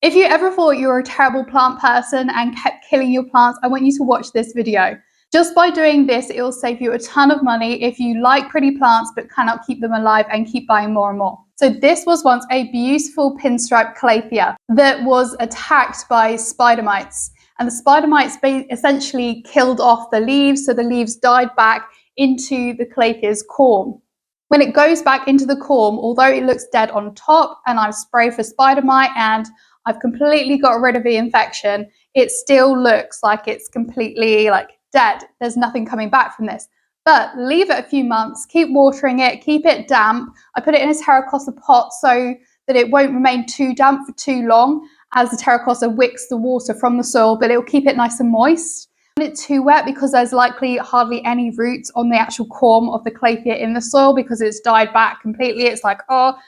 If you ever thought you were a terrible plant person and kept killing your plants, I want you to watch this video. Just by doing this, it will save you a ton of money if you like pretty plants but cannot keep them alive and keep buying more and more. So this was once a beautiful pinstripe calathea that was attacked by spider mites. And the spider mites essentially killed off the leaves, so the leaves died back into the calathea's corm. When it goes back into the corm, although it looks dead on top, and I've sprayed for spider mite and I've completely got rid of the infection, it still looks like it's completely dead. There's nothing coming back from this. But leave it a few months, keep watering it, keep it damp. I put it in a terracotta pot so that it won't remain too damp for too long, as the terracotta wicks the water from the soil, but it will keep it nice and moist. Don't want it too wet because there's likely hardly any roots on the actual corm of the calathea in the soil because it's died back completely. It's like, oh,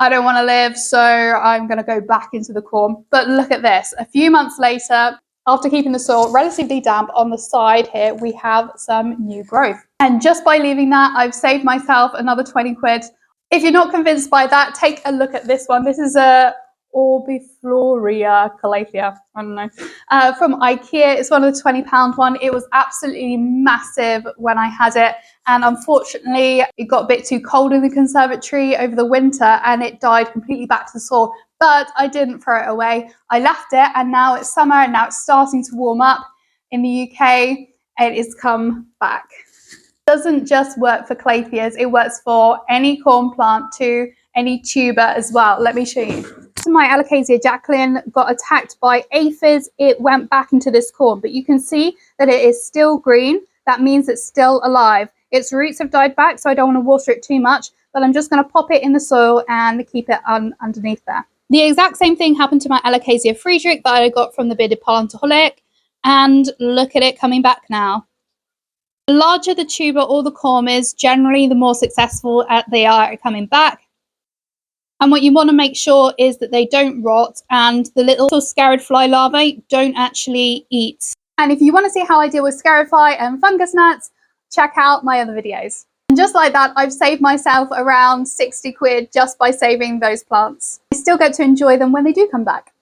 I don't want to live, so I'm going to go back into the corm. But look at this. A few months later, after keeping the soil relatively damp, on the side here, we have some new growth. And just by leaving that, I've saved myself another 20 quid. If you're not convinced by that, take a look at this one. This is a Orbifloria calathea, I don't know, from IKEA. It's one of the £20 one. It was absolutely massive when I had it, and unfortunately it got a bit too cold in the conservatory over the winter and it died completely back to the soil. But I didn't throw it away. I left it, and now it's summer and now it's starting to warm up in the UK. It has come back. It doesn't just work for calatheas, it works for any corm plant too, any tuber as well. Let me show you. So my Alasia Jacqueline got attacked by aphids. It went back into this corm, but you can see that it is still green. That means it's still alive. Its roots have died back, so I don't want to water it too much, but I'm just going to pop it in the soil and keep it underneath there. The exact same thing happened to my Alasia Friedrich that I got from the bearded plantaholic, and look at it coming back now. The larger the tuber or the corm is, generally the more successful they are at coming back. And what you want to make sure is that they don't rot and the little scarab fly larvae don't actually eat. And if you want to see how I deal with scarab fly and fungus gnats, check out my other videos. And just like that, I've saved myself around 60 quid just by saving those plants. I still get to enjoy them when they do come back.